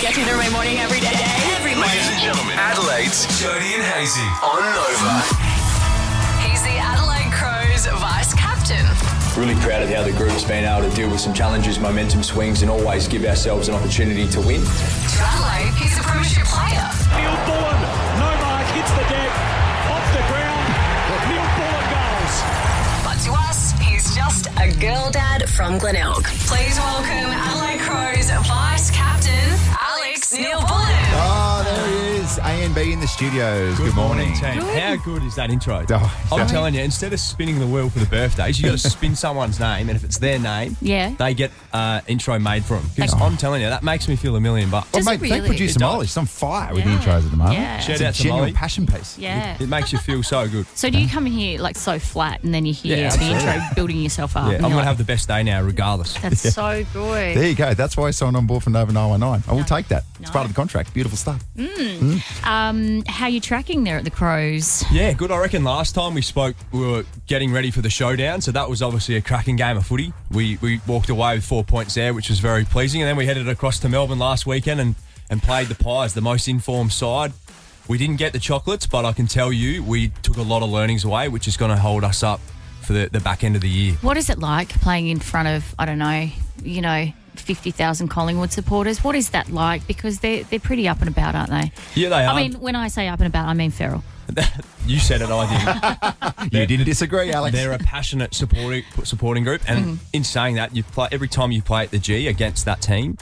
Get you through my morning every day. Every morning. Ladies and gentlemen, Adelaide's Jodie and Hayesy on Nova. He's the Adelaide Crows vice captain. Really proud of how the group's been able to deal with some challenges, momentum swings, and always give ourselves an opportunity to win. To Adelaide, he's a premiership player. Neal-Bullen, no mark, hits the deck, off the ground. Neal-Bullen goals. But to us, he's just a girl dad from Glenelg. Please welcome Adelaide Crows vice captain, Alex Neal-Bullen. Oh, there he is. A and B in the studios. Good morning. team. How good is that intro? Oh, I'm telling you, instead of spinning the wheel for the birthdays, you got to spin someone's name, and if it's their name, they get intro made for them. Because I'm telling you, that makes me feel $1 million. Well, Does mate, it really? they produce some Molly. It's on fire with the intros at the moment. Yeah. Shout It's a out to genuine Molly. passion piece. Yeah. It makes you feel so good. So do you come in here like so flat and then you hear Yeah, the absolutely. intro building yourself up? Yeah, and I'm you're going to like, have the best day now, regardless. That's so good. There you go. That's why I signed on board for Nova 919. I will take that. It's No. part of the contract. Beautiful stuff. How you tracking there at the Crows? Yeah, good. I reckon last time we spoke, we were getting ready for the showdown, so that was obviously a cracking game of footy. We walked away with 4 points there, which was very pleasing, and then we headed across to Melbourne last weekend and played the Pies, the most informed side. We didn't get the chocolates, but I can tell you we took a lot of learnings away, which is going to hold us up for the back end of the year. What is it like playing in front of, 50,000 Collingwood supporters? What is that like? Because they're pretty up and about, aren't they? Yeah, they are. I mean, when I say up and about, I mean feral. You said it, I didn't. You didn't disagree, Alex. They're a passionate supporting group, and in saying that, every time you play at the G against that team,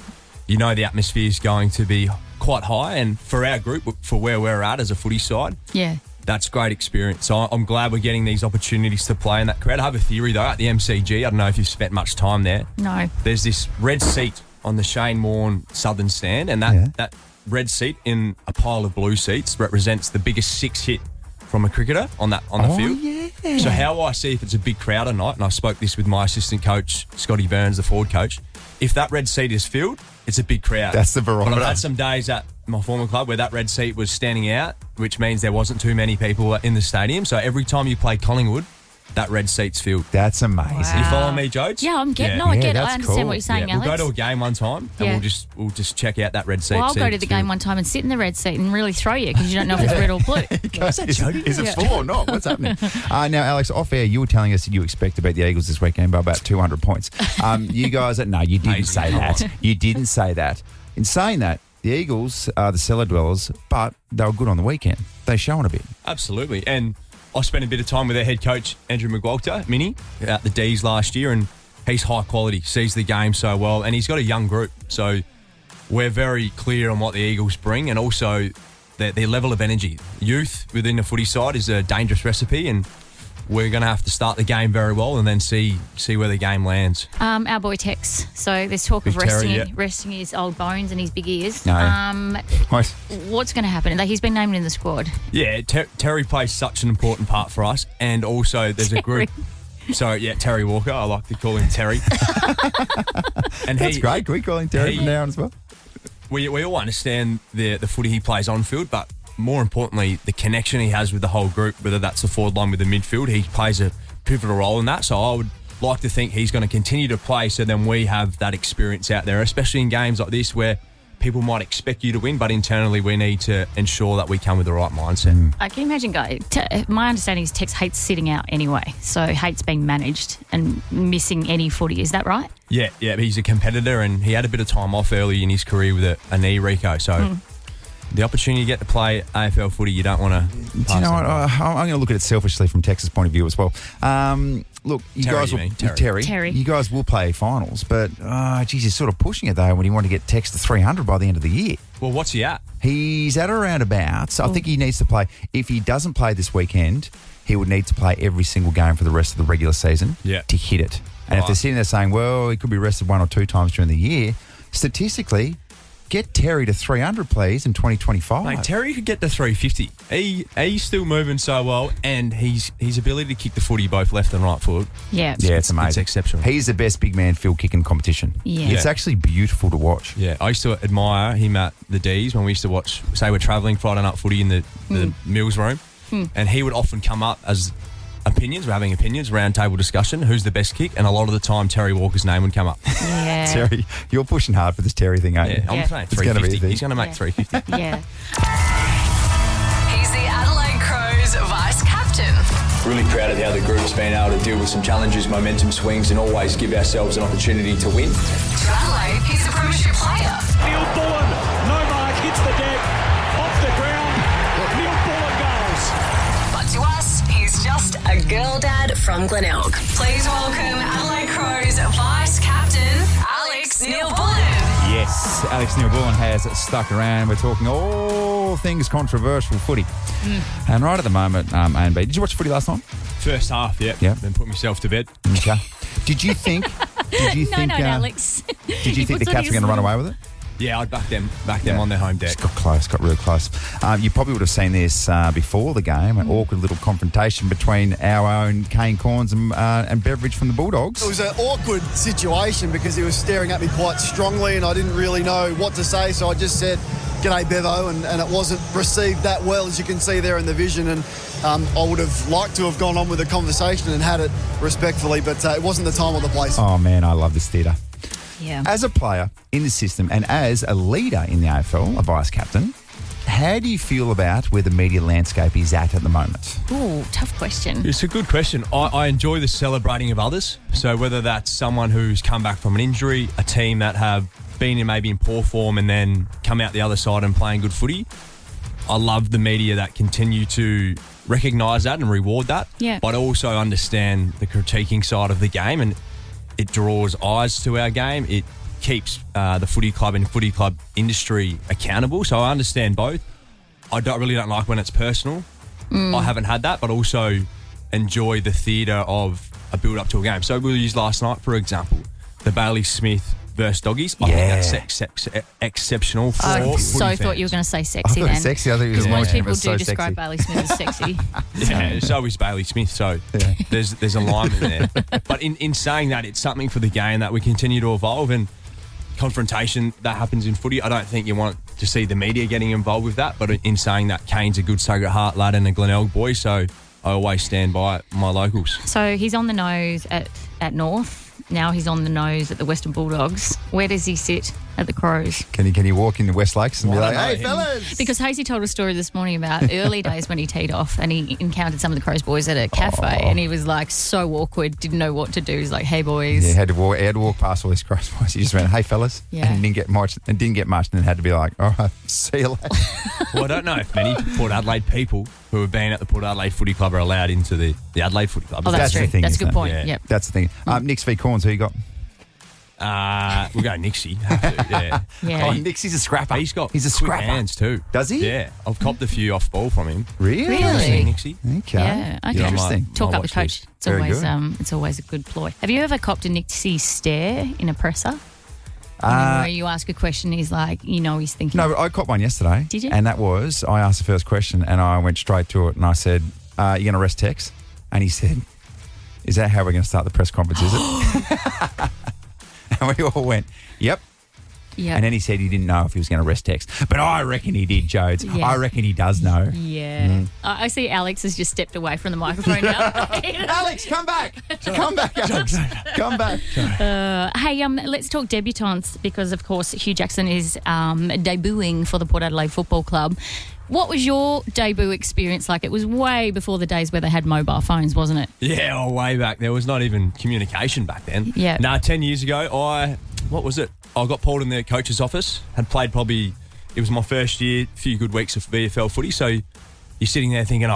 you know the atmosphere is going to be quite high, and for our group, for where we're at as a footy side, Yeah. that's great experience. So I'm glad we're getting these opportunities to play in that crowd. I have a theory though, at the MCG, I don't know if you've spent much time there. No. There's this red seat on the Shane Warne Southern stand, and that red seat in a pile of blue seats represents the biggest 6 hit from a cricketer on the field. Yeah. So how I see if it's a big crowd or not, and I spoke this with my assistant coach, Scotty Burns, the forward coach, if that red seat is filled, it's a big crowd. That's the But barometer. I've had some days at my former club where that red seat was standing out, which means there wasn't too many people in the stadium. So every time you play Collingwood, that red seat's filled. That's amazing. You follow me, Jodes? Yeah, I'm getting. Yeah. No, I Yeah, get it. that's I understand cool. what you're saying, We'll Alex. go to a game one time and Yeah. we'll just check out that red seat. Well, I'll see go if to the it's game filled. one time and sit in the red seat and really throw you because you don't know if it's red or blue. Is it full or not? What's happening? Now, Alex, off air, you were telling us that you expect to beat the Eagles this weekend by about 200 points. You guys, no, you didn't Hayesy, say come that. on. You didn't say that. In saying that, the Eagles are the cellar dwellers, but they were good on the weekend. They showing a bit. Absolutely. And I spent a bit of time with their head coach, Andrew McGualter, Mini, at the D's last year, and he's high quality, sees the game so well, and he's got a young group. So we're very clear on what the Eagles bring, and also their level of energy. Youth within the footy side is a dangerous recipe, and we're going to have to start the game very well and then see where the game lands. Our boy Tex. So there's talk of Big Terry, resting his old bones and his big ears. No. What's going to happen? He's been named in the squad. Yeah, Terry plays such an important part for us, and also there's a group. So, yeah, Terry Walker. I like to call him Terry. And That's great. Can we call him Terry from now on as well? We all understand the footy he plays on field, but more importantly, the connection he has with the whole group, whether that's the forward line with the midfield, he plays a pivotal role in that. So I would like to think he's going to continue to play, so then we have that experience out there, especially in games like this where people might expect you to win, but internally we need to ensure that we come with the right mindset. Can you imagine, guys? My understanding is Tex hates sitting out anyway, so hates being managed and missing any footy. Is that right? Yeah, he's a competitor, and he had a bit of time off early in his career with a knee, Rico. So the opportunity to get to play AFL footy, you don't want to. Do you know what? I'm going to look at it selfishly from Texas' point of view as well. Look, you Terry, guys you will, mean? Terry. Terry. You guys will play finals, but geez, you're sort of pushing it though when you want to get Tex to 300 by the end of the year. Well, what's he at? He's at around about. So I think he needs to play. If he doesn't play this weekend, he would need to play every single game for the rest of the regular season to hit it. And if they're sitting there saying, well, he could be rested 1 or 2 times during the year, statistically, get Terry to 300, please, in 2025. Mate, Terry could get to 350. He's still moving so well, and his ability to kick the footy both left and right foot. Yeah. Yeah, it's amazing. It's exceptional. He's the best big man field kick in competition. Yeah. It's actually beautiful to watch. Yeah, I used to admire him at the D's when we used to watch, say we're travelling Friday night footy in the Mills room, and he would often come up as opinions. We're having opinions, roundtable discussion. Who's the best kick? And a lot of the time, Terry Walker's name would come up. Yeah. Terry, you're pushing hard for this Terry thing, aren't you? Yeah, I'm saying It's gonna be 350. a thing. He's going to make 350. Yeah. He's the Adelaide Crows vice captain. Really proud of how the group's been able to deal with some challenges, momentum swings, and always give ourselves an opportunity to win. To Adelaide, he's a premiership player. Neal-Bullen, no mark, hits the deck, off the ground. Neal-Bullen goes. But to us, he's just a girl dad from Glenelg. Please welcome Adelaide Crows vice captain, Alex Neal-Bullen. Yes, Alex Neal-Bullen has stuck around. We're talking all things controversial footy. And right at the moment, A and B. Did you watch footy last night? First half, yeah. Then put myself to bed. Okay. Did you think? No, Alex. Did you think the Cats were going to run away with it? Yeah, I'd back them on their home deck. Just got real close. You probably would have seen this before the game, an awkward little confrontation between our own Kane Corns and Beveridge from the Bulldogs. It was an awkward situation because he was staring at me quite strongly and I didn't really know what to say, so I just said, "G'day, Bevo," and it wasn't received that well, as you can see there in the vision, and I would have liked to have gone on with the conversation and had it respectfully, but it wasn't the time or the place. Oh, man, I love this theatre. Yeah. As a player in the system and as a leader in the AFL, a vice captain, how do you feel about where the media landscape is at the moment? Ooh, tough question. It's a good question. I enjoy the celebrating of others. So whether that's someone who's come back from an injury, a team that have been maybe in poor form and then come out the other side and playing good footy, I love the media that continue to recognise that and reward that. Yeah. But also understand the critiquing side of the game, and it draws eyes to our game. It keeps the footy club and footy club industry accountable. So I understand both. I really don't like when it's personal. I haven't had that, but also enjoy the theatre of a build-up to a game. So we'll use last night, for example, the Bailey Smith versus Doggies. I think that's exceptional for I footy so fans. thought you were going to say I sexy thought it then. was sexy. I think it was Most people do so describe sexy. Bailey Smith as sexy. Yeah, so is Bailey Smith. So there's alignment there. But in saying that, it's something for the game that we continue to evolve, and confrontation that happens in footy, I don't think you want to see the media getting involved with that. But in saying that, Kane's a good Sacred Heart lad and a Glenelg boy, so I always stand by my locals. So he's on the nose at North. Now he's on the nose at the Western Bulldogs. Where does he sit at the Crows? Can he walk in the West Lakes and be Well, like, I "Hey, don't know. fellas"? Because Hayesy told a story this morning about early days when he teed off and he encountered some of the Crows boys at a cafe and he was like so awkward, didn't know what to do. He's like, "Hey boys." Yeah, he had to walk past all these Cross boys. He just went, "Hey, fellas," Yeah. and didn't get much, and then had to be like, "All right, see you later." Well, I don't know if many Port Adelaide people who have been at the Port Adelaide Footy Club are allowed into the Adelaide Footy Club. Oh, that's That's the true. thing, That's a isn't good it? point. Yeah. Yep. That's the thing. Nix v Corns, who you got? We'll go Nixie. Have to, yeah. Yeah. Oh, Nix, he's a scrapper. He's got He's a quick scrapper. hands too. Does he? Yeah. I've copped a few off ball from him. Really? Really? Nixie. Okay. Yeah, okay. Interesting. Talk I'll up the watch coach. these. It's Very always good. it's always a good ploy. Have you ever copped a Nixie stare in a presser? Where you ask a question, he's like, he's thinking. No, but I caught one yesterday. Did you? And that was, I asked the first question and I went straight to it and I said, "You going to rest Tex?" And he said, "Is that how we're going to start the press conference, is it?" And we all went, "Yep." Yeah. And then he said he didn't know if he was going to rest Tex. But I reckon he did, Jodes. Yeah. I reckon he does know. Yeah. I see Alex has just stepped away from the microphone now. Alex, come back. Come back, Alex. Come back. Hey, let's talk debutantes because, of course, Hugh Jackson is debuting for the Port Adelaide Football Club. What was your debut experience like? It was way before the days where they had mobile phones, wasn't it? Yeah, way back. There was not even communication back then. Yeah. 10 years ago, what was it? I got pulled in the coach's office, had played it was my first year, a few good weeks of VFL footy, so you're sitting there thinking,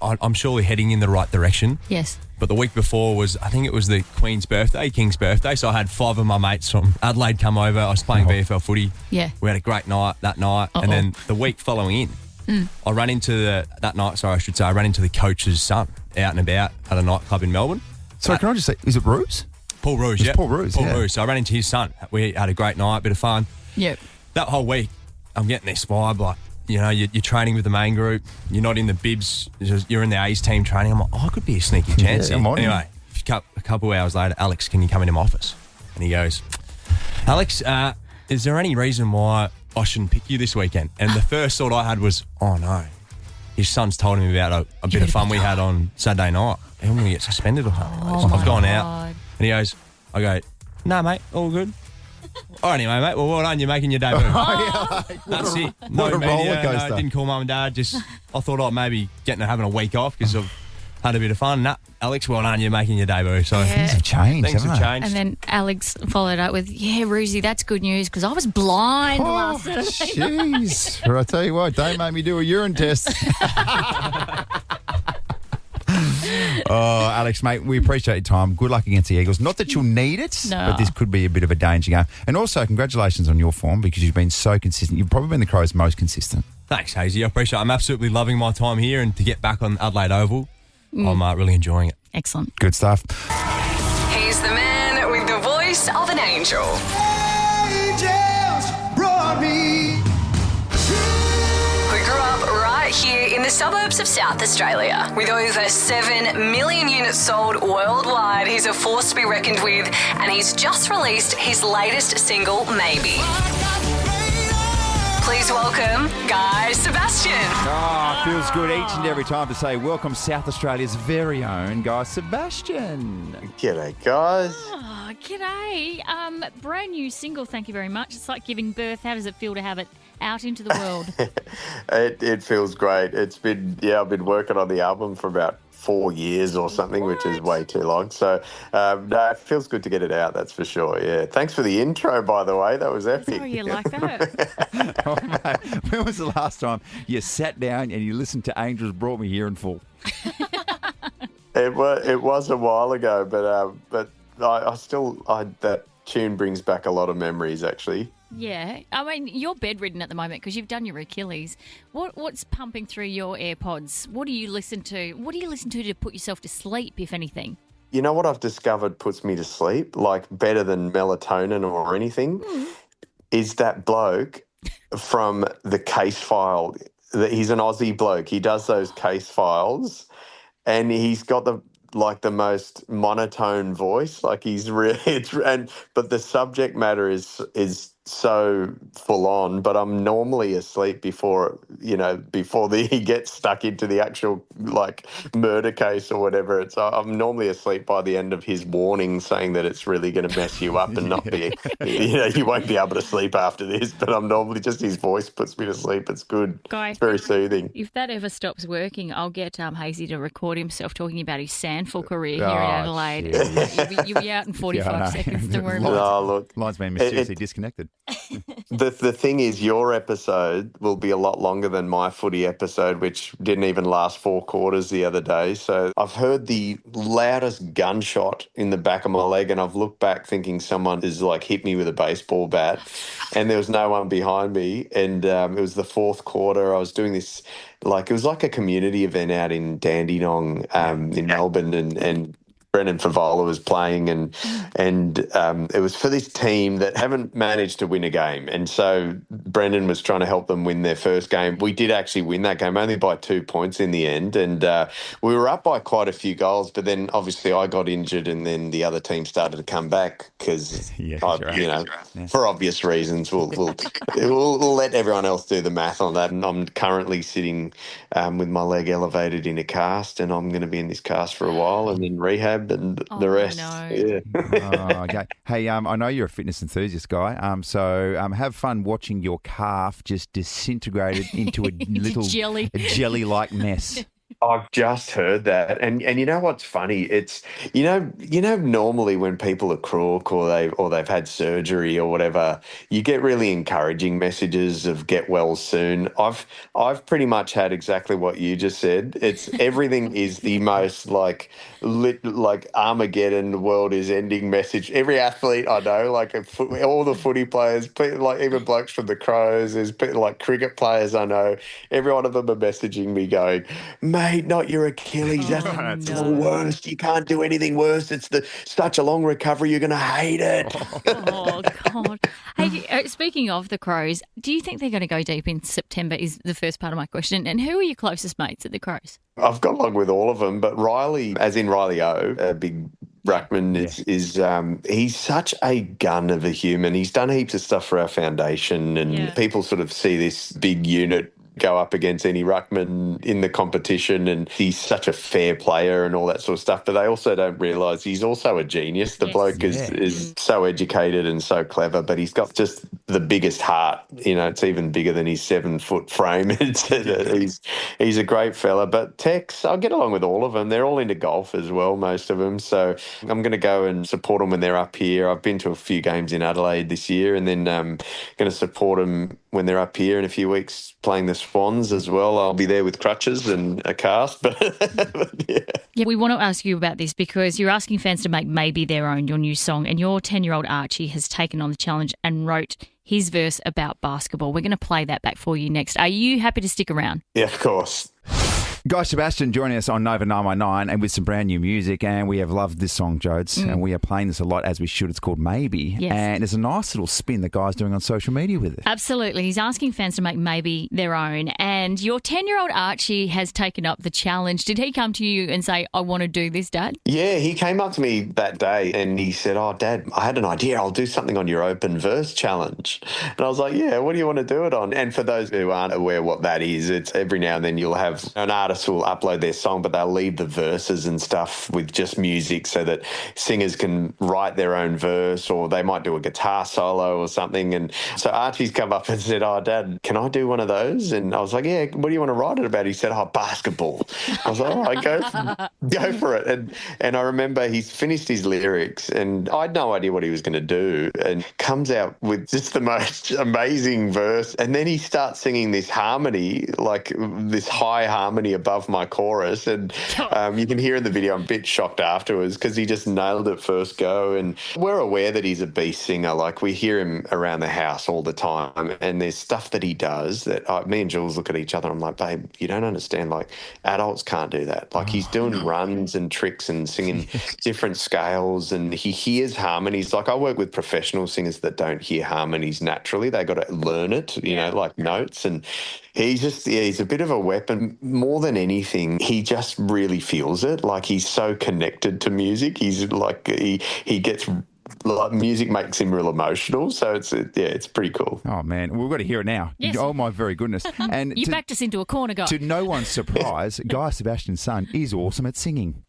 I'm surely heading in the right direction. Yes. But the week before I think it was the King's birthday, so I had 5 of my mates from Adelaide come over. I was playing VFL footy. Yeah. We had a great night that night, and then the week following I ran into the coach's son out and about at a nightclub in Melbourne. So can I just say, is it Ruse? Paul Roos, It's yeah. Paul Roos, yeah. So I ran into his son. We had a great night, bit of fun. Yep. That whole week, I'm getting this vibe like, you're training with the main group. You're not in the bibs. You're in the A's team training. I'm like, I could be a sneaky chance Yeah, here. I'm on Anyway, a couple of hours later, Alex, can you come into my office? And he goes, Alex, is there any reason why I shouldn't pick you this weekend? And the first thought I had was, oh no. his son's told him about a bit of fun we had on Saturday night. I'm going to get suspended or something. I've gone out. And he goes, I go, no, mate, all good. All right, anyway, mate. Well done. You're making your debut. That's it. No What a media. roller coaster. No, didn't call mum and dad. Just I thought I'd maybe having a week off because I've had a bit of fun. Nah, Alex, well done. You're making your debut. So Things have changed. things haven't have they? changed. And then Alex followed up with, yeah, Roosie, that's good news because I was blind the last Saturday. Jeez. Well, I tell you what, don't make me do a urine test. Oh, Alex, mate, we appreciate your time. Good luck against the Eagles. Not that you'll need it, No. but this could be a bit of a danger game. And also, congratulations on your form because you've been so consistent. You've probably been the Crows' most consistent. Thanks, Hayesy. I appreciate it. I'm absolutely loving my time here, and to get back on Adelaide Oval, I'm really enjoying it. Excellent. Good stuff. He's the man with the voice of an angel. Who grew up right here in the suburbs of South Australia. With over 7 million units sold worldwide, he's a force to be reckoned with, and he's just released his latest single, Maybe. Please welcome Guy Sebastian. Oh, feels good each and every time to say welcome South Australia's very own Guy Sebastian. G'day, guys. Oh, g'day. Brand new single, thank you very much. It's like giving birth. How does it feel to have it out into the world? It feels great. I've been working on the album for about 4 years or something, which is way too long. So, no, it feels good to get it out, that's for sure, yeah. Thanks for the intro, by the way. That was epic. Oh, you like that? Oh, mate, when was the last time you sat down and you listened to Angels Brought Me Here in full? It was a while ago, but that tune brings back a lot of memories, actually. Yeah. I mean, you're bedridden at the moment because you've done your Achilles. What's pumping through your AirPods? What do you listen to? What do you listen to put yourself to sleep, if anything? You know what I've discovered puts me to sleep, like better than melatonin or anything, is that bloke from the Case File. He's an Aussie bloke. He does those Case Files, and he's got the most monotone voice. Like he's really, but the subject matter is so full on. But I'm normally asleep before he gets stuck into the actual murder case or whatever. I'm normally asleep by the end of his warning saying that it's really going to mess you up and not be, you won't be able to sleep after this. But I'm normally just his voice puts me to sleep. It's good. Guy, it's very soothing. If that ever stops working, I'll get Hayesy to record himself talking about his sandful career here in Adelaide. You'll be out in 45 seconds. Don't worry about it. Oh, look. Line's been mysteriously disconnected. The thing is, your episode will be a lot longer than my footy episode, which didn't even last 4 quarters the other day. So I've heard the loudest gunshot in the back of my leg, and I've looked back thinking someone has hit me with a baseball bat, and there was no one behind me. And it was the 4th quarter. I was doing this, it was like a community event out in Dandenong in Melbourne, and Brendan Favola was playing, and it was for this team that haven't managed to win a game. And so Brendan was trying to help them win their first game. We did actually win that game, only by 2 points in the end. And we were up by quite a few goals, but then obviously I got injured, and then the other team started to come back because, for obvious reasons, we'll let everyone else do the math on that. And I'm currently sitting with my leg elevated in a cast, and I'm going to be in this cast for a while and then rehab. And the rest. No. Yeah. Okay. Hey, I know you're a fitness enthusiast, Guy. So have fun watching your calf just disintegrated into a little jelly-like mess. I've just heard that, and you know what's funny? It's normally when people are crook or they've had surgery or whatever, you get really encouraging messages of get well soon. I've pretty much had exactly what you just said. It's everything is the most Armageddon, world is ending message. Every athlete I know, all the footy players, even blokes from the Crows, there's cricket players I know. Every one of them are messaging me going, mate, not your Achilles. That's the worst. You can't do anything worse. It's such a long recovery. You're going to hate it. Oh, God. Hey, speaking of the Crows, do you think they're going to go deep in September is the first part of my question. And who are your closest mates at the Crows? I've got along with all of them, but Riley, as in Riley O, a big ruckman, is he's such a gun of a human. He's done heaps of stuff for our foundation, and people sort of see this big unit go up against any ruckman in the competition, and he's such a fair player and all that sort of stuff. But they also don't realise he's also a genius. The bloke is so educated and so clever, but he's got just the biggest heart. You know, it's even bigger than his 7-foot frame. He's a great fella. But Tex, I get along with all of them. They're all into golf as well, most of them. So I'm going to go and support them when they're up here. I've been to a few games in Adelaide this year, and then going to support them when they're up here in a few weeks playing the Swans as well. I'll be there with crutches and a cast. But Yeah, we want to ask you about this because you're asking fans to make Maybe Their Own, your new song, and your 10-year-old Archie has taken on the challenge and wrote his verse about basketball. We're going to play that back for you next. Are you happy to stick around? Yeah, of course. Guy Sebastian joining us on Nova 919 and with some brand new music, and we have loved this song, Jodes, and we are playing this a lot as we should. It's called Maybe, and there's a nice little spin the guy's doing on social media with it. Absolutely. He's asking fans to make Maybe Their Own, and your 10-year-old Archie has taken up the challenge. Did he come to you and say, I want to do this, Dad? Yeah, he came up to me that day and he said, oh, Dad, I had an idea. I'll do something on your open verse challenge. And I was like, yeah, what do you want to do it on? And for those who aren't aware what that is, it's every now and then you'll have an artist will upload their song, but they'll leave the verses and stuff with just music so that singers can write their own verse, or they might do a guitar solo or something. And so Archie's come up and said, oh, Dad, can I do one of those? And I was like, yeah, what do you want to write it about? He said, oh, basketball. I was like, all right, go for it. And I remember he's finished his lyrics and I had no idea what he was going to do, and comes out with just the most amazing verse. And then he starts singing this harmony, like this high harmony above my chorus. And you can hear in the video, I'm a bit shocked afterwards because he just nailed it first go. And we're aware that he's a beast singer. Like, we hear him around the house all the time, and there's stuff that he does that me and Jules look at each other. I'm like, babe, you don't understand. Like, adults can't do that. Like, he's doing runs and tricks and singing different scales, and he hears harmonies. Like, I work with professional singers that don't hear harmonies naturally. They got to learn it, you know, like notes. And he's a bit of a weapon. More than anything, he just really feels it. Like, he's so connected to music. He's like, he gets, like, music makes him real emotional. So it's pretty cool. Oh, man. We've got to hear it now. Yes. Oh, my very goodness. And you backed us into a corner, guy. To no one's surprise, Guy Sebastian's son is awesome at singing.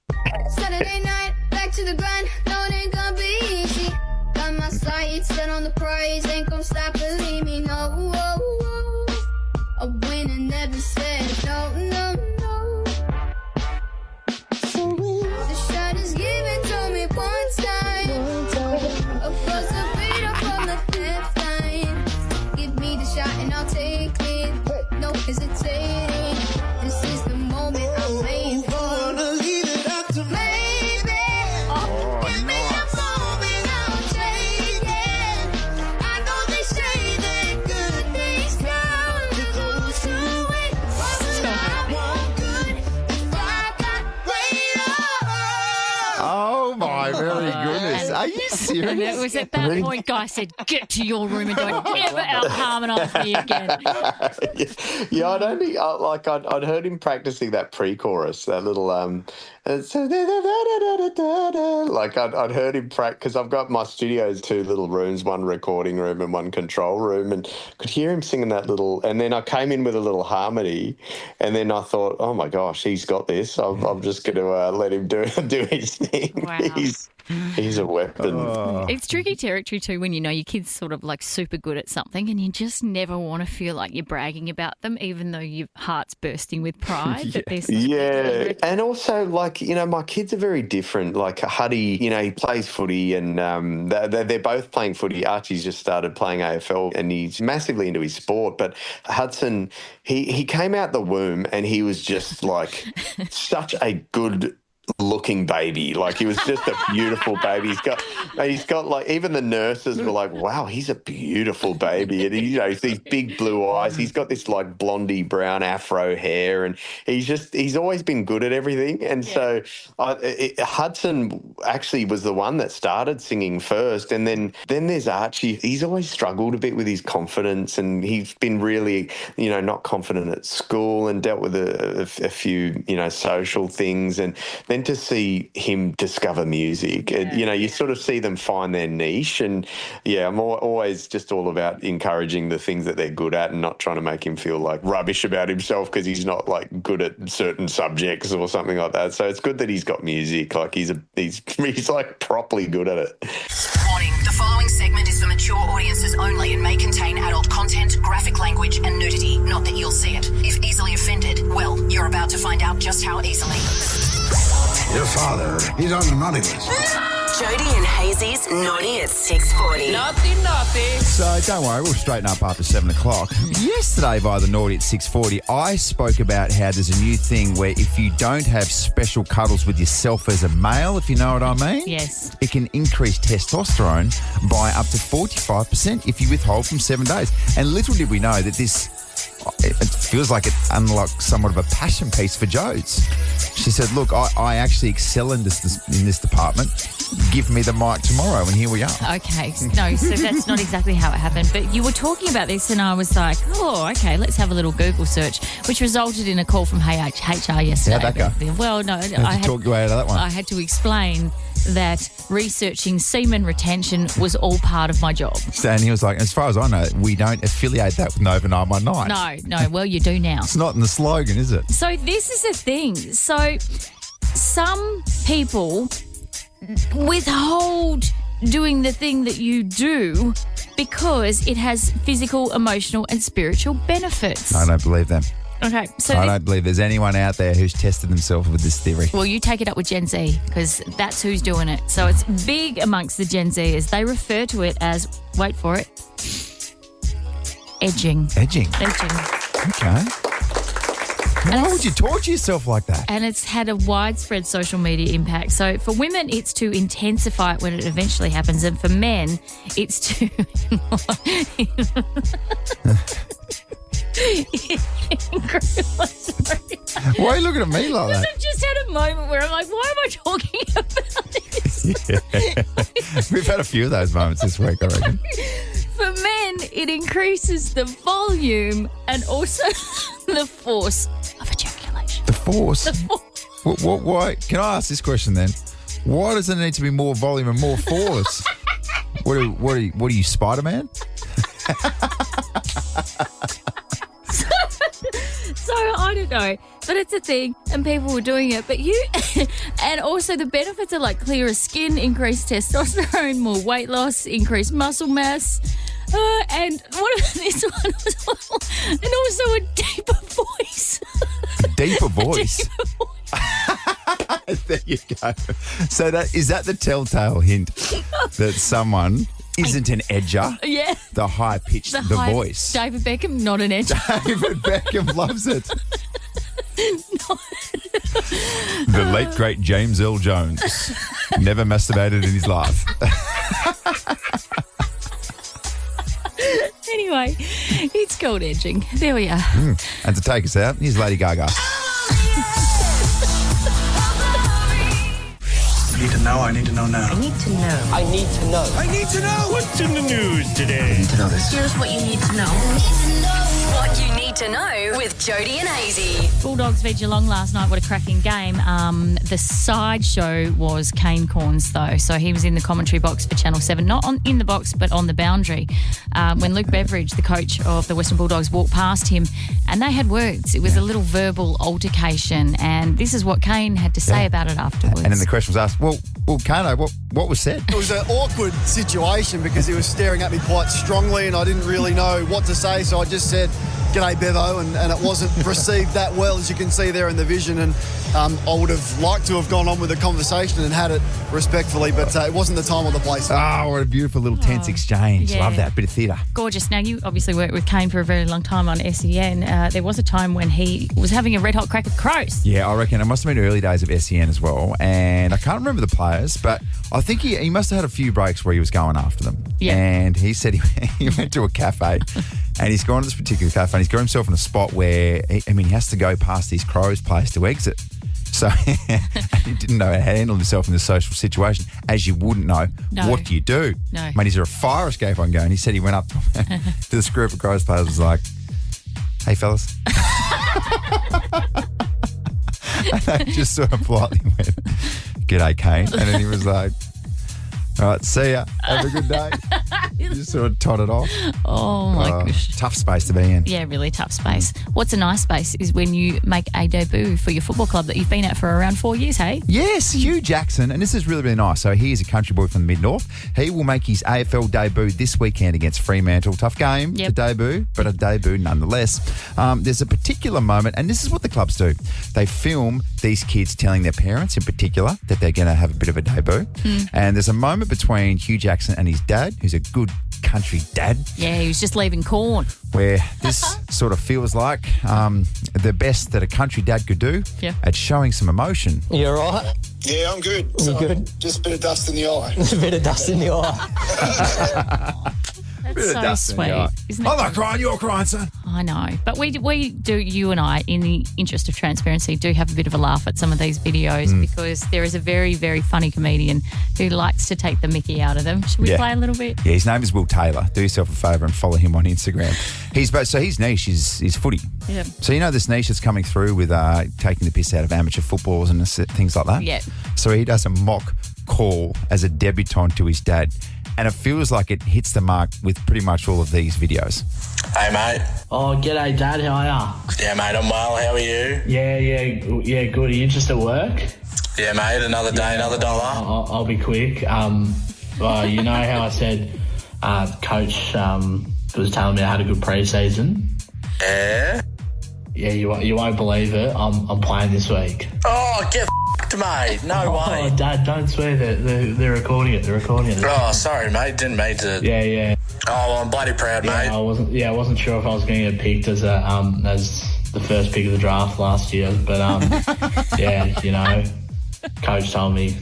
Saturday night, back to the grind. No, it ain't gonna be easy. Got my sights set on the prize. Ain't gonna stop, believe me, no. A winner never said no, no, no. The shot is given to me one time. Across the beat up on the left line. Give me the shot and I'll take it. No hesitating. This is the moment I'm waiting for. Wanna leave it up to maybe. Give me the moment, I'll take it. I know they say that good things come to those who wait. Why would I want good if I got radar? Oh, my very goodness. Are you serious? And it was at that point Guy said, get to your room and don't ever out-harmonise me again. Yeah, I don't think, I'd heard him practicing that pre-chorus, that little, like I'd heard him practice, because I've got my studio's 2 little rooms, one recording room and one control room, and could hear him singing that little, and then I came in with a little harmony, and then I thought, oh my gosh, he's got this. I'm just going to let him do his thing. Wow. He's a weapon. It's tricky territory too when you know your kid's sort of like super good at something and you just never want to feel like you're bragging about them, even though your heart's bursting with pride. That they're and also, like, you know, my kids are very different. Like Huddy, you know, he plays footy, and they're both playing footy. Archie's just started playing AFL and he's massively into his sport. But Hudson, he came out the womb and he was just like such a good looking baby. Like, he was just a beautiful baby. He's got like, even the nurses were like, wow, he's a beautiful baby. And you know, these big blue eyes. He's got this like blondie brown afro hair, and he's always been good at everything. And so Hudson actually was the one that started singing first, and then there's Archie. He's always struggled a bit with his confidence, and he's been really, you know, not confident at school and dealt with a few, you know, social things. And then meant to see him discover music. You sort of see them find their niche. And, I'm always just all about encouraging the things that they're good at and not trying to make him feel like rubbish about himself because he's not, like, good at certain subjects or something like that. So it's good that he's got music. Like, he's like, properly good at it. Warning, the following segment is for mature audiences only and may contain adult content, graphic language and nudity. Not that you'll see it. If easily offended, well, you're about to find out just how easily. Your father, he's on the naughty list. Jodie and Hayes's Naughty at 6:40. Naughty. So don't worry, we'll straighten up after 7 o'clock. Yesterday via the Naughty at 6:40, I spoke about how there's a new thing where if you don't have special cuddles with yourself as a male, if you know what I mean. Yes. It can increase testosterone by up to 45% if you withhold from 7 days. And little did we know that this... It feels like it unlocked somewhat of a passion piece for Jodes. She said, look, I actually excel in this department. Give me the mic tomorrow, and here we are. Okay. No, so that's not exactly how it happened. But you were talking about this, and I was like, oh, okay, let's have a little Google search, which resulted in a call from HR yesterday. How'd that go? Well, no. How'd you talk your way out of that one? I had to explain that researching semen retention was all part of my job. And he was like, as far as I know, we don't affiliate that with Nova 919. No, well, you do now. It's not in the slogan, is it? So this is the thing. So some people withhold doing the thing that you do because it has physical, emotional and spiritual benefits. I don't believe them. Okay. So I don't believe there's anyone out there who's tested themselves with this theory. Well, you take it up with Gen Z because that's who's doing it. So it's big amongst the Gen Zers. They refer to it as, wait for it, edging. Edging? Edging. Okay. Why would you torture yourself like that? And it's had a widespread social media impact. So for women, it's to intensify it when it eventually happens. And for men, it's to... Why are you looking at me like that? I've just had a moment where I'm like, why am I talking about this? Yeah. We've had a few of those moments this week, I reckon. For men, it increases the volume and also the force of ejaculation. The force? The force. Why? Can I ask this question then? Why does there need to be more volume and more force? What are you, Spider-Man? So I don't know, but it's a thing and people were doing it. But and also the benefits are like clearer skin, increased testosterone, more weight loss, increased muscle mass. And what if this one was, and also a deeper voice. A deeper voice? A deeper voice. There you go. So is that the telltale hint that someone isn't an edger? Yeah. The high pitch, the voice. David Beckham, not an edger. David Beckham loves it. The late great James Earl Jones never masturbated in his life. Anyway, it's called edging. There we are. And to take us out, here's Lady Gaga. I need to know. I need to know now. I need to know. I need to know. I need to know. What's in the news today? I need to know this. Here's what you need to know. What you need to know with Jodie and Hayesy. Bulldogs v Geelong last night. What a cracking game. The side show was Kane Corns, though. So he was in the commentary box for Channel 7, not in the box, but on the boundary. When Luke Beveridge, the coach of the Western Bulldogs, walked past him, and they had words. It was a little verbal altercation, and this is what Kane had to say about it afterwards. And then the question was asked, well, Kano, what was said? It was an awkward situation because he was staring at me quite strongly and I didn't really know what to say, so I just said, "G'day, Bevo," and it wasn't received that well, as you can see there in the vision. And I would have liked to have gone on with the conversation and had it respectfully, but it wasn't the time or the place. Oh, what a beautiful little tense exchange. yeah. Love that. Bit of theatre. Gorgeous. Now, you obviously worked with Kane for a very long time on SEN. There was a time when he was having a red hot crack at Crows. Yeah, I reckon it must have been early days of SEN as well. And I can't remember the players, but I think he must have had a few breaks where he was going after them. Yeah. And he said he went to a cafe and he's gone to this particular cafe and he's got himself in a spot where, he has to go past these Crows players to exit. So he didn't know how to handle himself in this social situation. As you wouldn't know, what do you do? No. Mate, is there a fire escape on going? He said he went up to this group of Crows players and was like, "Hey, fellas." And they just sort of politely went, "G'day, Kane." And then he was like, "All right, see ya. Have a good day." Just sort of totted off. Oh, my gosh. Tough space to be in. Yeah, really tough space. What's a nice space is when you make a debut for your football club that you've been at for around 4 years, hey? Yes, Hugh Jackson, and this is really, really nice. So he is a country boy from the Mid-North. He will make his AFL debut this weekend against Fremantle. Tough game to debut, but a debut nonetheless. There's a particular moment, and this is what the clubs do. They film these kids telling their parents in particular that they're going to have a bit of a debut. And there's a moment between Hugh Jackson and his dad, who's a good country dad. Yeah, he was just leaving corn. Where this sort of feels like the best that a country dad could do at showing some emotion. You all right? Yeah, I'm good. You good? Just a bit of dust in the eye. A bit of dust in the eye. That's so sweet, isn't it? I'm not crying, you're crying, son. I know. But we do, you and I, in the interest of transparency, do have a bit of a laugh at some of these videos because there is a very, very funny comedian who likes to take the mickey out of them. Should we play a little bit? Yeah, his name is Will Taylor. Do yourself a favour and follow him on Instagram. His niche is footy. Yeah. So you know this niche that's coming through with taking the piss out of amateur footballers and things like that? Yeah. So he does a mock call as a debutant to his dad. And it feels like it hits the mark with pretty much all of these videos. Hey, mate. Oh, g'day, Dad. How are ya? Yeah, mate, I'm well. How are you? Yeah, good. Are you just at work? Yeah, mate, another day, another dollar. I'll be quick. You know how I said Coach was telling me I had a good pre-season? Yeah? Yeah, you won't believe it. I'm playing this week. Oh, get f***ed, mate. No way. Oh, Dad, don't swear. They're recording it. Oh, sorry, mate. Didn't mean to. Yeah. Oh, well, I'm bloody proud, mate. I wasn't sure if I was going to get picked as the first pick of the draft last year, but Coach told me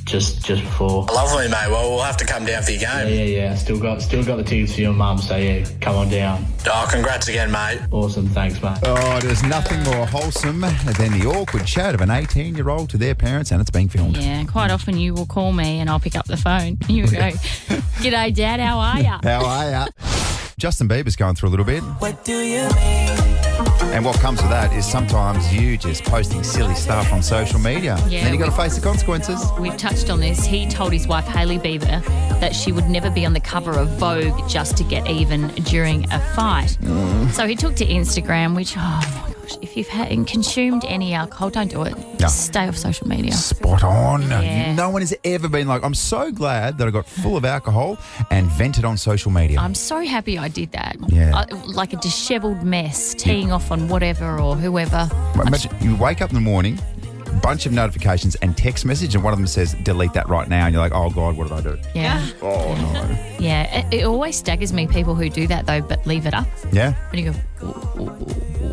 just before. Lovely, mate. Well, we'll have to come down for your game. Yeah. Still got the tickets for your mum, so yeah, come on down. Oh, congrats again, mate. Awesome, thanks, mate. Oh, there's nothing more wholesome than the awkward chat of an 18-year-old to their parents, and it's being filmed. Yeah, quite often you will call me and I'll pick up the phone. You will go, "G'day, Dad, how are ya?" How are ya? Justin Bieber's going through a little bit. What do you mean? And what comes with that is sometimes you just posting silly stuff on social media. Yeah, then you got to face the consequences. We've touched on this. He told his wife, Hailey Bieber, that she would never be on the cover of Vogue just to get even during a fight. So he took to Instagram, which, oh my gosh, if you've had and consumed any alcohol, don't do it. Just stay off social media. Spot on. Yeah. No one has ever been like, I'm so glad that I got full of alcohol and vented on social media. I'm so happy I did that. Yeah. Like a dishevelled mess, teeing off on whatever or whoever. Imagine you wake up in the morning, bunch of notifications and text message, and one of them says, delete that right now. And you're like, oh, God, what did I do? Yeah. Oh, no. Yeah. It always staggers me, people who do that, though, but leave it up. Yeah. And you go,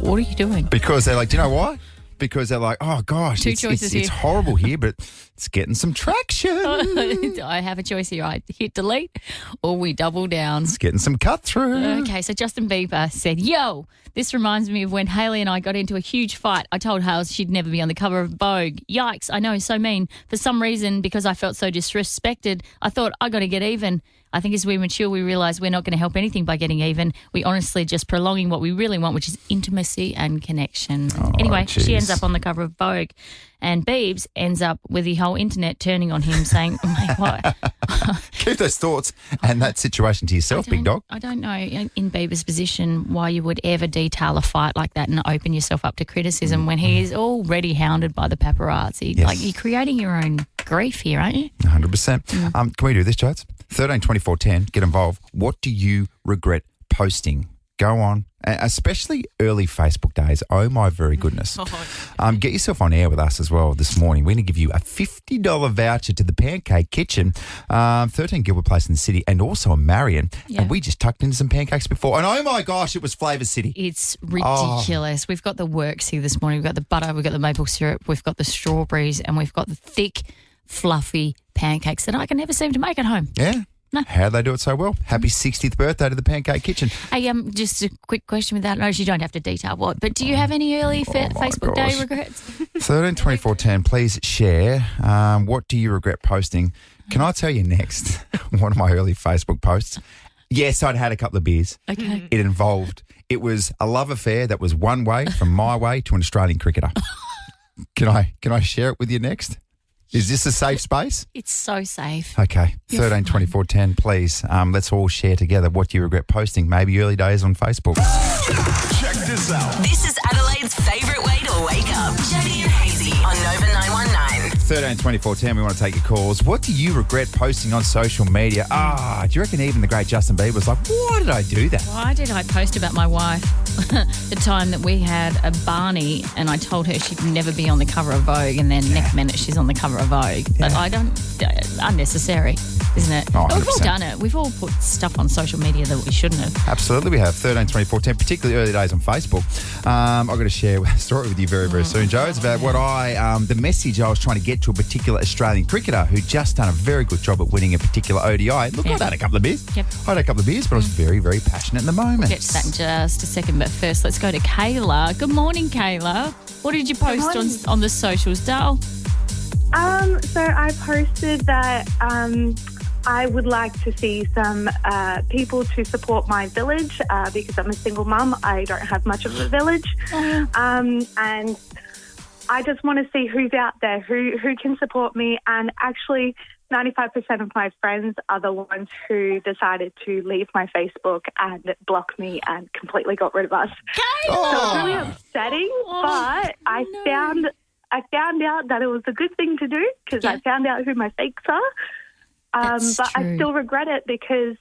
what are you doing? Because they're like, do you know why? Because they're like, oh, gosh, Two choices it's here. horrible here, but it's getting some traction. I have a choice here. I hit delete or we double down. It's getting some cut through. Okay, so Justin Bieber said, "Yo, this reminds me of when Hailey and I got into a huge fight. I told Hales she'd never be on the cover of Vogue. Yikes, I know, so mean. For some reason, because I felt so disrespected, I thought I got to get even. I think as we mature, we realise we're not going to help anything by getting even. We honestly just prolonging what we really want, which is intimacy and connection." Anyway, she ends up on the cover of Vogue, and Biebs ends up with the whole internet turning on him saying, "Mate, what?" Keep those thoughts and that situation to yourself, big dog. I don't know in Bieber's position why you would ever detail a fight like that and open yourself up to criticism when he is already hounded by the paparazzi. Yes. Like, you're creating your own grief here, aren't you? 100%. Can we do this, Jodes? 13 24 10, get involved. What do you regret posting? Go on. Especially early Facebook days. Oh, my very goodness. Get yourself on air with us as well this morning. We're going to give you a $50 voucher to the Pancake Kitchen, 13 Gilbert Place in the city, and also a Marion. Yeah. And we just tucked into some pancakes before. And oh, my gosh, it was Flavour City. It's ridiculous. We've got the works here this morning. We've got the butter, we've got the maple syrup, we've got the strawberries, and we've got the thick, fluffy pancakes that I can never seem to make at home. Yeah. No. How'd they do it so well? Happy 60th birthday to the Pancake Kitchen. Hey, just a quick question with that. No, you don't have to detail what, but do you have any early Facebook Day regrets? 13 24 10, please share. What do you regret posting? Can I tell you next one of my early Facebook posts? Yes, I'd had a couple of beers. Okay. It was a love affair that was one way from my way to an Australian cricketer. Can I share it with you next? Is this a safe space? It's so safe. Okay. You're 13 24 10, please. Let's all share together what you regret posting. Maybe early days on Facebook. Check this out. This is Adelaide's favourite way to wake up. Jodie and Hayesy on Nova 919. 13 24 10, we want to take your calls. What do you regret posting on social media? Do you reckon even the great Justin Bieber was like, why did I do that? Why did I post about my wife the time that we had a Barney and I told her she'd never be on the cover of Vogue and then next minute she's on the cover of Vogue? But I don't, unnecessary, isn't it? Oh, But we've all 100%. done it. We've all put stuff on social media that we shouldn't have. Absolutely, we have 13 24 10, particularly early days on Facebook. I've got to share a story with you very, very soon, Joe. It's about what the message I was trying to get to a particular Australian cricketer who just done a very good job at winning a particular ODI. Look, I'd had a couple of beers. Yep. I had a couple of beers, but I was very, very passionate in the moment. We'll get to that in just a second, but first let's go to Kayla. Good morning, Kayla. What did you post on the socials, Dale? So I posted that I would like to see some people to support my village because I'm a single mum. I don't have much of a village. And I just want to see who's out there, who can support me. And actually, 95% of my friends are the ones who decided to leave my Facebook and block me and completely got rid of us. So it's really upsetting, but I found out that it was a good thing to do because I found out who my fakes are. But I still regret it because,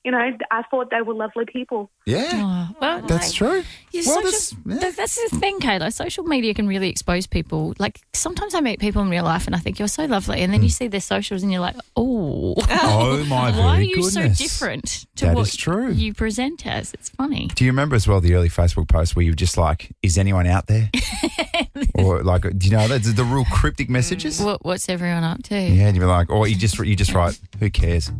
you know, I thought they were lovely people. Yeah, well, that's true. Well, that's the thing, Kayla. Social media can really expose people. Like, sometimes I meet people in real life and I think you're so lovely, and then you see their socials and you're like, oh my why are very you so goodness. different to That what is true. you present as? It's funny. Do you remember as well the early Facebook posts where you were just like, is anyone out there? Or like, do you know, that's the real cryptic messages? What's everyone up to? Yeah, and you're like, or you just write, who cares?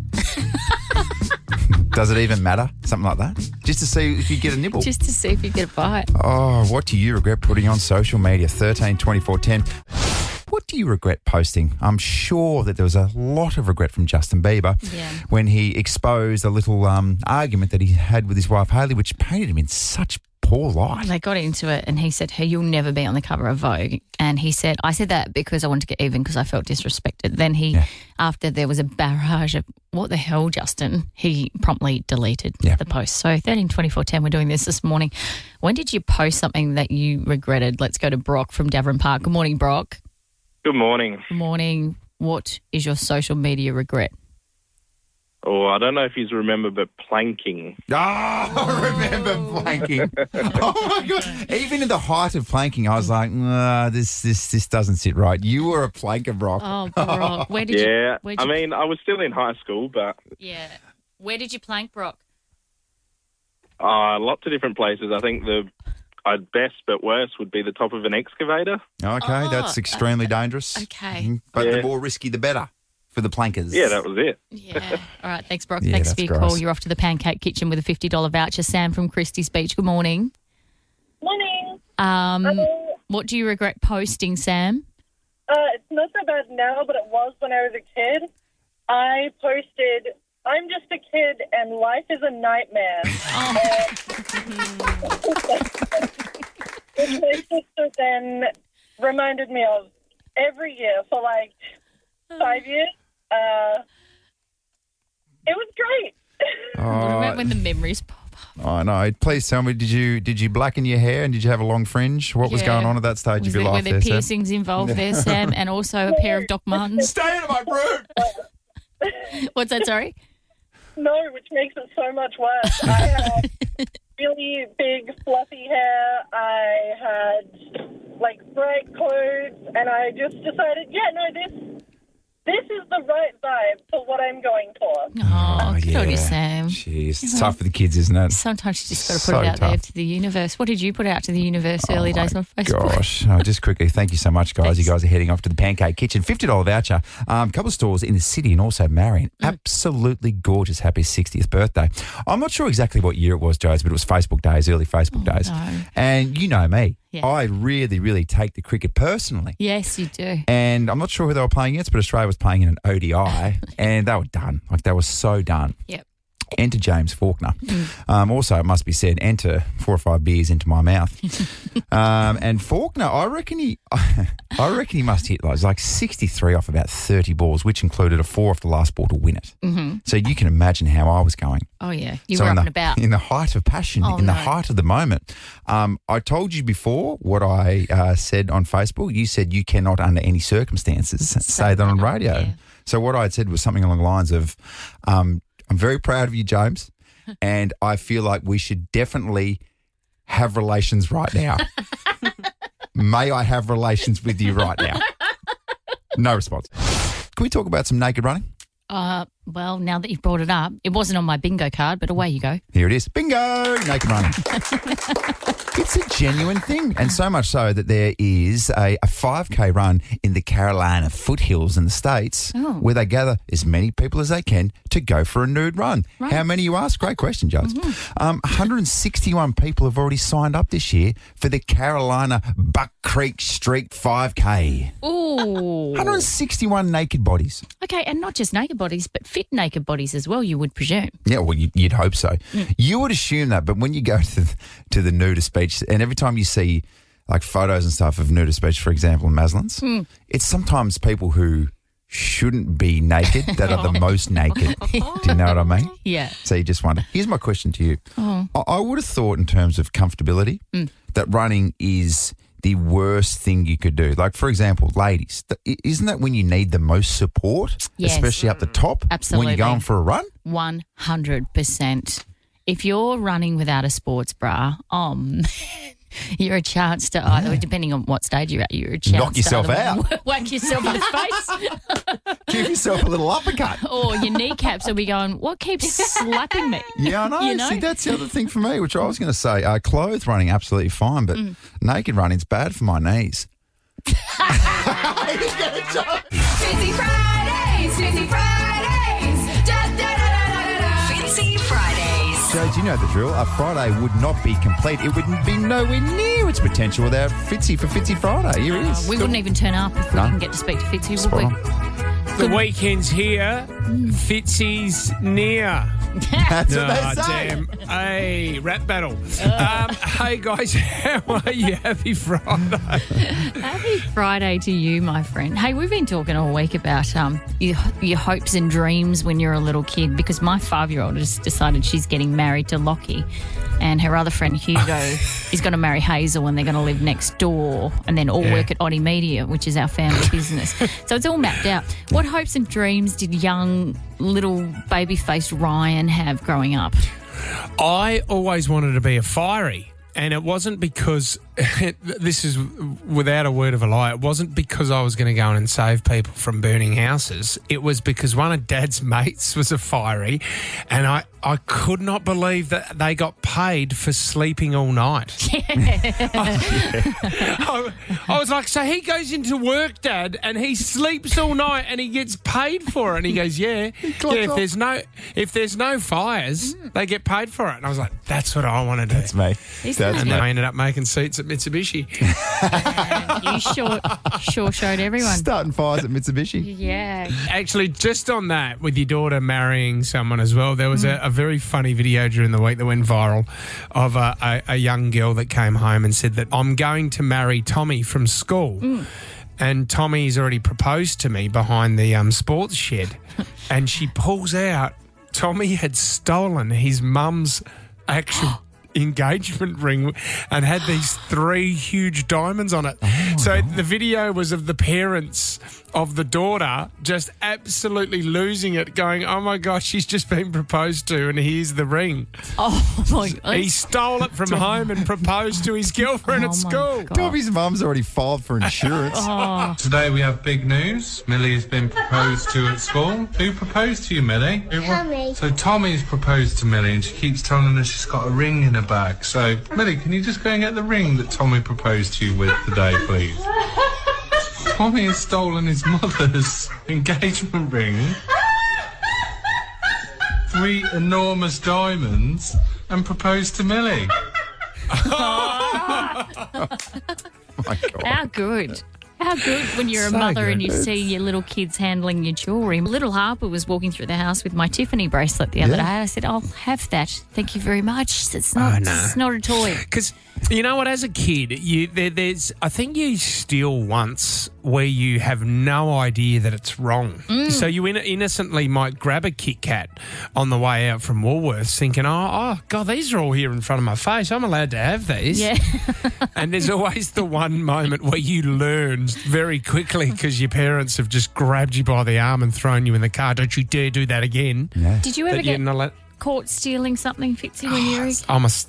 Does it even matter? Something like that. Just to see if you get a nibble. Just to see if you get a bite. Oh, what do you regret putting on social media? 13 24 10. What do you regret posting? I'm sure that there was a lot of regret from Justin Bieber when he exposed a little argument that he had with his wife Hayley, which painted him in such poor light. They got into it and he said, hey, you'll never be on the cover of Vogue. And he said, I said that because I wanted to get even because I felt disrespected. Then after there was a barrage of, what the hell, Justin, he promptly deleted the post. So 13 24 10, we're doing this morning. When did you post something that you regretted? Let's go to Brock from Davern Park. Good morning, Brock. Good morning. Good morning. What is your social media regret? Oh, I don't know if you remember, but planking. Oh, I remember planking. Oh, my God. Even in the height of planking, I was like, nah, this doesn't sit right. You were a planker, Brock. Oh, Brock. Where did I you... mean, I was still in high school, but... Yeah. Where did you plank, Brock? Lots of different places. I think the best but worst would be the top of an excavator. Okay, that's extremely dangerous. Okay. But the more risky, the better for the plankers. Yeah, that was it. Yeah. All right, thanks, Brock. Yeah, Thanks for that's your call. gross. You're off to the Pancake Kitchen with a $50 voucher. Sam from Christie's Beach, good morning. Morning. What do you regret posting, Sam? It's not so bad now, but it was when I was a kid. I posted, I'm just a kid and life is a nightmare. Which my sister then reminded me of every year for like 5 years. It was great. What about when the memories pop up? I know. Please tell me, did you blacken your hair and did you have a long fringe? What was going on at that stage of your life Were there, there Sam? piercings involved there, Sam, and also a pair of Doc Martens? Stay out of my room! What's that, sorry? No, which makes it so much worse. I had really big, fluffy hair. I had, like, bright clothes, and I just decided, this is the right vibe for what I'm going for. Oh, good on you, Sam. Jeez, it's tough for the kids, isn't it? Sometimes you just got to So put it out there tough. to the universe. What did you put out to the universe early days on Facebook? Gosh, just quickly, thank you so much, guys. You guys are heading off to the Pancake Kitchen. $50 voucher. A couple of stores in the city and also Marion. Absolutely gorgeous. Happy 60th birthday. I'm not sure exactly what year it was, Joes, but it was Facebook days, early Facebook days. no. And you know me. Yeah. I really, really take the cricket personally. Yes, you do. And I'm not sure who they were playing against, but Australia was playing in an ODI and they were done. Like, they were so done. Yep. enter James Faulkner. Also, it must be said, enter 4 or 5 beers into my mouth. And Faulkner, I reckon he must hit like 63 off about 30 balls, which included a 4 off the last ball to win it. So you can imagine how I was going. Oh, yeah. You were up and about. In the height of passion, the height of the moment. I told you before what I said on Facebook. You said you cannot, under any circumstances, say that on radio. Yeah. So what I had said was something along the lines of, I'm very proud of you, James, and I feel like we should definitely have relations right now. May I have relations with you right now? No response. Can we talk about some naked running? Well, now that you've brought it up, it wasn't on my bingo card, but away you go. Here it is. Bingo! Naked running. It's a genuine thing, and so much so that there is a 5K run in the Carolina foothills in the States where they gather as many people as they can to go for a nude run. Right. How many, you ask? Great question, Jones. 161 people have already signed up this year for the Carolina Buck Creek Street 5K. Ooh. 161 naked bodies. Okay, and not just naked bodies, but fit naked bodies as well, you would presume. Yeah, well, you'd hope so. You would assume that, but when you go to the nudist beach, and every time you see like photos and stuff of nudist beach, for example, in Maslins, it's sometimes people who shouldn't be naked that are the most naked. Do you know what I mean? Yeah. So you just wonder. Here's my question to you. I would have thought in terms of comfortability that running is the worst thing you could do. Like, for example, ladies, isn't that when you need the most support, especially up the top? Absolutely. When you're going for a run? 100%. If you're running without a sports bra, you're a chance to either, depending on what stage you're at, you're a chance knock yourself to out. Whack yourself in the face. Give yourself a little uppercut. Or your kneecaps will be going, what keeps slapping me? Yeah, I know. You know? See, that's the other thing for me, which I was going to say. Clothed running, absolutely fine, but naked running's bad for my knees. Fitzy Fridays, Fitzy Fridays, Fitzy Fridays. So, do you know the drill? A Friday would not be complete. It wouldn't be nowhere near its potential without Fitzy for Fitzy Friday. Here it is. We wouldn't even turn up if we didn't get to speak to Fitzy, would we? The weekend's here. Fitzy's near. That's what they say. Damn. Hey, rap battle. Hey, guys, how are you? Happy Friday. Happy Friday to you, my friend. Hey, we've been talking all week about your hopes and dreams when you're a little kid, because my 5-year-old has decided she's getting married to Lockie, and her other friend Hugo is going to marry Hazel, and they're going to live next door and then all work at Oddie Media, which is our family business. So it's all mapped out. What hopes and dreams did young little baby-faced Ryan have growing up? I always wanted to be a fiery, and it wasn't because, this is without a word of a lie, it wasn't because I was going to go in and save people from burning houses. It was because one of Dad's mates was a fiery, and I could not believe that they got paid for sleeping all night. I was like, so he goes into work, Dad, and he sleeps all night and he gets paid for it. And he goes, if there's no fires, they get paid for it. And I was like, that's what I want to do. That's me. And I ended up making seats at Mitsubishi. You sure showed everyone. Starting fires at Mitsubishi. Yeah. Actually, just on that, with your daughter marrying someone as well, there was a very funny video during the week that went viral of a young girl that came home and said that I'm going to marry Tommy from school. And Tommy's already proposed to me behind the sports shed. And she pulls out, Tommy had stolen his mum's actual engagement ring and had these 3 huge diamonds on it. So the video was of the parents of the daughter just absolutely losing it, going, oh my gosh, she's just been proposed to and here's the ring. Oh my God. He stole it from home and proposed to his girlfriend at school. Tommy's mum's already filed for insurance. Today we have big news. Millie has been proposed to at school. Who proposed to you, Millie? Tommy. So Tommy's proposed to Millie and she keeps telling us she's got a ring in her bag. So, Millie, can you just go and get the ring that Tommy proposed to you with today, please? Tommy has stolen his mother's engagement ring, 3 enormous diamonds, and proposed to Millie. Oh my God. How good. How good when you're a So mother and you good. see your little kids handling your jewellery. Little Harper was walking through the house with my Tiffany bracelet the other day. I said, I'll have that. Thank you very much. It's not, it's not a toy. Because you know what, as a kid, there's I think you steal once where you have no idea that it's wrong. So you innocently might grab a Kit Kat on the way out from Woolworths thinking, oh, God, these are all here in front of my face. I'm allowed to have these. Yeah. And there's always the one moment where you learn very quickly because your parents have just grabbed you by the arm and thrown you in the car. Don't you dare do that again. Yeah. Did you ever get caught stealing something, Fitzy, when you were a kid?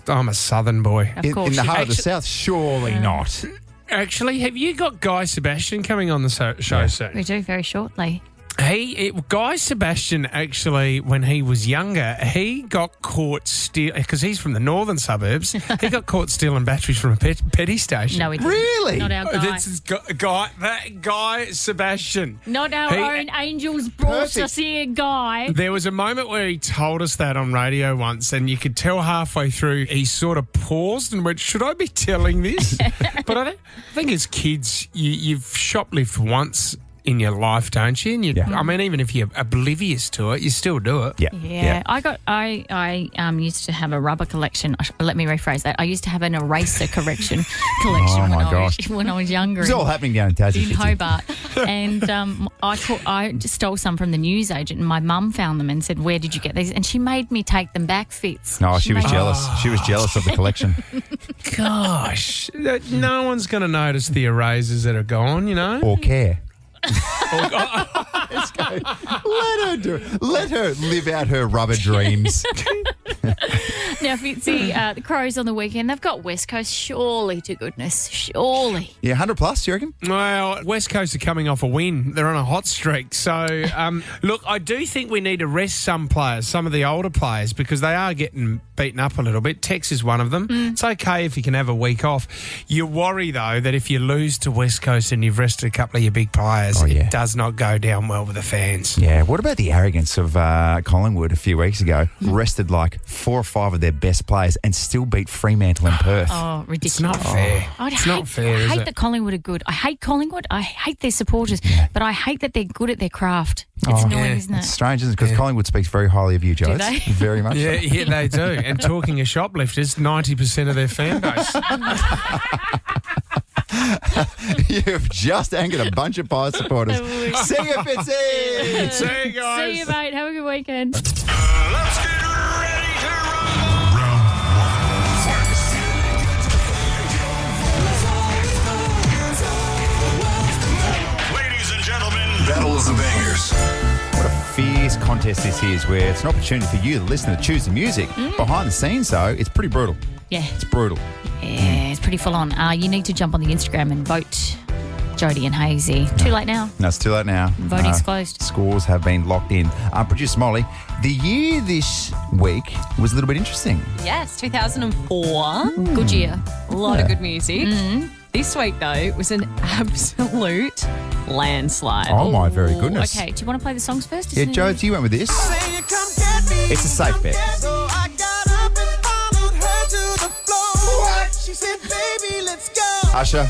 I'm a southern boy. Of course. In the heart of the Actually- South, surely not. Actually, have you got Guy Sebastian coming on the show soon? We do very shortly. Guy Sebastian, actually, when he was younger, he got caught stealing, because he's from the northern suburbs, he got caught stealing batteries from a petty station. No, he didn't. Really? Not our guy. This is Guy Sebastian. Not our own angels brought us here, Guy. There was a moment where he told us that on radio once, and you could tell halfway through he sort of paused and went, should I be telling this? But I think as kids, you've shoplifted once in your life, don't you? And I mean, even if you're oblivious to it, you still do it. Yeah. I used to have a rubber collection. Let me rephrase that. I used to have an eraser collection collection when I was younger. It's all happening down in Tassie. In Hobart. And I just stole some from the newsagent, and my mum found them and said, where did you get these? And she made me take them back, Fitz. No, she was jealous. She was jealous of the collection. Gosh, no one's going to notice the erasers that are gone, you know? Or care. Let's go. Let her do it. Let her live out her rubber dreams. Now, Fitzy, the Crows on the weekend, they've got West Coast, surely to goodness, surely. Yeah, 100 plus, do you reckon? Well, West Coast are coming off a win. They're on a hot streak. So, look, I do think we need to rest some players, some of the older players, because they are getting beaten up a little bit. Tex is one of them. It's okay if you can have a week off. You worry, though, that if you lose to West Coast and you've rested a couple of your big players, it does not go down well with the fans. Yeah, what about the arrogance of Collingwood a few weeks ago? Rested like 4 or 5 of their best players and still beat Fremantle in Perth. Oh, ridiculous. It's not fair. It's not fair, I is hate it? that Collingwood are good. I hate Collingwood. I hate their supporters. But I hate that they're good at their craft. It's annoying, isn't it? It's strange, isn't it? Because Collingwood speaks very highly of you, Joe. Do they? Very much so. Yeah, they do. And talking of shoplifters, 90% of their fan base. You've just angered a bunch of Pies supporters. See you, Fitzy! See you, guys. See you, mate. Have a good weekend. Let's get ready to rumble. Ladies and gentlemen, Battle of the Bangers. What a fierce contest this is, where it's an opportunity for you, the listener, to choose the music. Behind the scenes, though, it's pretty brutal. Yeah. It's brutal. Yeah, it's pretty full on. You need to jump on the Instagram and vote Jodie and Hayesy. Too late now. No, it's too late now. Voting's closed. Scores have been locked in. Producer Molly, the year this week was a little bit interesting. Yes, 2004. Good year. A lot of good music. This week, though, it was an absolute landslide. Oh, my very goodness. Okay, do you want to play the songs first? Yeah, Joe, you went with this. It's a safe bet. Usher,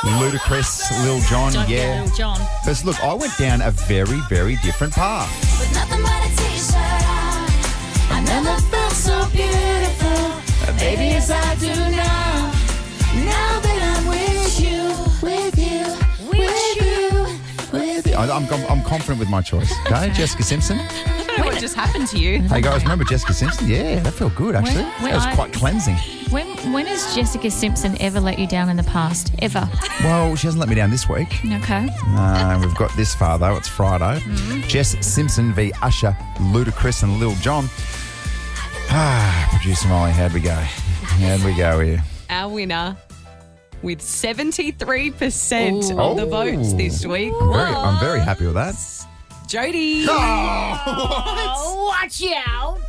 Ludacris, Lil Jon, Don't yeah. get Lil Jon. But look, I went down a very, very different path. With nothing but a t-shirt on, I never felt so beautiful, baby, as I do now. Now that I'm with you. I'm confident with my choice. Okay, Jessica Simpson. I don't know what just happened to you. Hey guys, remember Jessica Simpson? Yeah, that felt good actually. When That was quite cleansing. When has Jessica Simpson ever let you down in the past? Ever? Well, she hasn't let me down this week. Okay. We've got this far though. It's Friday. Jess Simpson v Usher, Ludacris and Lil Jon. Producer Molly, how'd we go? How'd we go here? Our winner with 73% of the votes this week. I'm very happy with that. Jodie. Oh, watch out.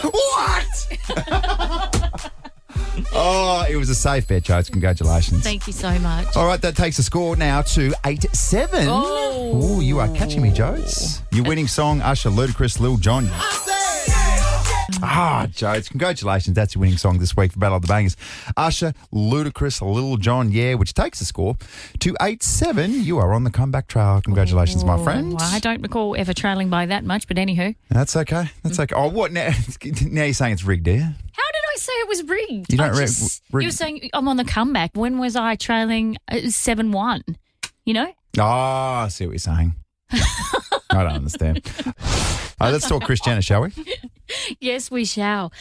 What? Oh, it was a safe bet, Jodes. Congratulations. Thank you so much. All right, that takes the score now to 8-7. Oh, you are catching me, Jodes. Your winning song, Usher, Ludacris, Lil Jon. Jodes, congratulations. That's your winning song this week for Battle of the Bangers. Usher, Ludacris, Little John, yeah, which takes the score to 8-7. You are on the comeback trail. Congratulations, my friend. I don't recall ever trailing by that much, but anywho. That's okay. That's okay. Oh, what now? Now you're saying it's rigged, do you? How did I say it was rigged? You don't You were saying I'm on the comeback. When was I trailing 7-1? You know? Oh, I see what you're saying. I don't understand. Let's talk Kris Jenner, shall we? Yes, we shall.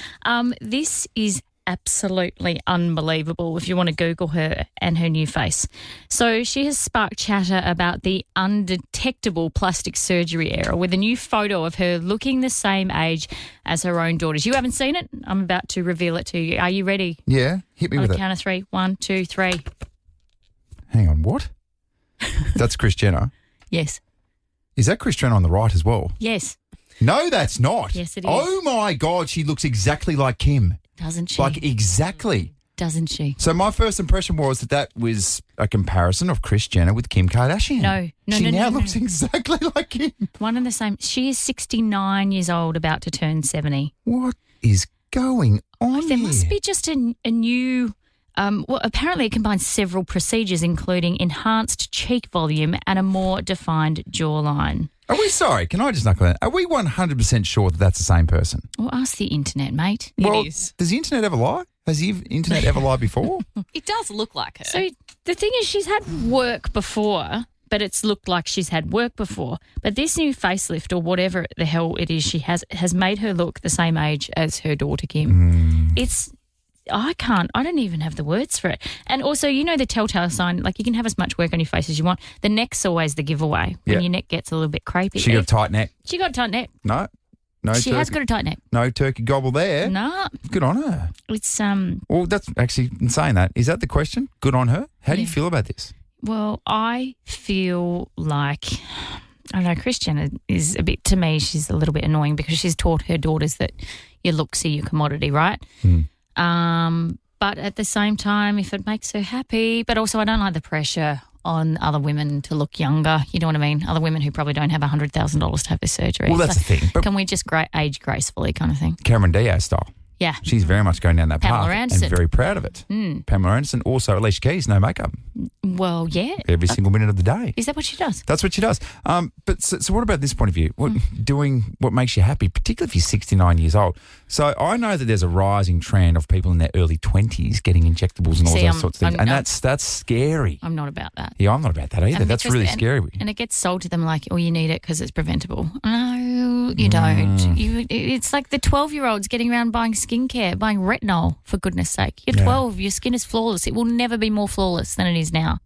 This is absolutely unbelievable if you want to Google her and her new face. So she has sparked chatter about the undetectable plastic surgery era with a new photo of her looking the same age as her own daughters. You haven't seen it? I'm about to reveal it to you. Are you ready? Yeah, hit me On with the it. count of 3. 1, 2, 3. Hang on, what? That's Kris Jenner. Yes. Is that Kris Jenner on the right as well? Yes. No, that's not. Yes, it is. Oh, my God, she looks exactly like Kim. Doesn't she? Like, exactly. Doesn't she? So my first impression was that was a comparison of Kris Jenner with Kim Kardashian. No. She now no. looks exactly like Kim. One and the same. She is 69 years old, about to turn 70. What is going on There here? must be just a new... well, apparently it combines several procedures, including enhanced cheek volume and a more defined jawline. Are we sorry? Can I just knuckle in? Are we 100% sure that that's the same person? Well, ask the internet, mate. Well, It is. does the internet ever lie? Has the internet ever lied before? It does look like her. So the thing is, she's had work before, but it's looked like she's had work before. But this new facelift or whatever the hell it is she has made her look the same age as her daughter Kim. I don't even have the words for it. And also, you know the telltale sign, like you can have as much work on your face as you want. The neck's always the giveaway when Yeah. your neck gets a little bit crepey. She got a tight neck. She got a tight neck. No She turkey. has got a tight neck. No turkey gobble there. No. Good on her. It's, Well, that's actually, in saying that, is that the question? Good on her. How do you feel about this? well, I feel like, I don't know, Kris Jenner is a bit, to me, she's a little bit annoying because she's taught her daughters that your looks are your commodity, right? But at the same time, if it makes her happy, but also I don't like the pressure on other women to look younger. You know what I mean? Other women who probably don't have $100,000 to have this surgery. Well, that's the thing. But Can we just age gracefully kind of thing? Cameron Diaz style. Yeah. She's very much going down that Pamela path Anderson. and very proud of it. Pamela Anderson, also Alicia Keys, no makeup Well, yeah. every single minute of the day. Is that what she does? That's what she does. But so what about this point of view? Doing what makes you happy, particularly if you're 69 years old. So I know that there's a rising trend of people in their early 20s getting injectables and all those sorts of things. And that's scary. I'm not about that. Yeah, I'm not about that either. And That's really scary. And it gets sold to them like, oh, you need it because it's preventable. No, you don't. It's like the 12-year-olds getting around buying skincare, buying retinol, for goodness sake. You're 12, your skin is flawless. It will never be more flawless than it is now.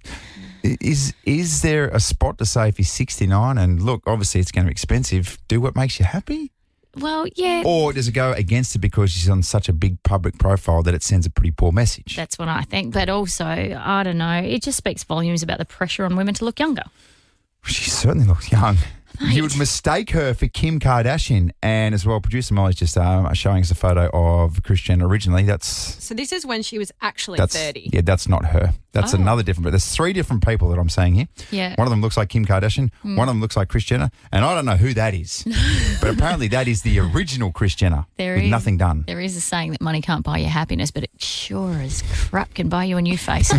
Is there a spot to say if you're 69 and look, obviously it's going to be expensive, do what makes you happy? Well, yeah. Or does it go against it because she's on such a big public profile that it sends a pretty poor message? That's what I think. But also, I don't know, it just speaks volumes about the pressure on women to look younger. She certainly looks young. You would mistake her for Kim Kardashian. And as well, producer Molly's just showing us a photo of Kris Jenner originally. So this is when she was actually That's 30. Yeah, that's not her. That's another different. But there's 3 different people that I'm saying here. Yeah. One of them looks like Kim Kardashian. One of them looks like Kris Jenner. And I don't know who that is. But apparently that is the original Kris Jenner with nothing done. There is a saying that money can't buy you happiness, but it sure as crap can buy you a new face.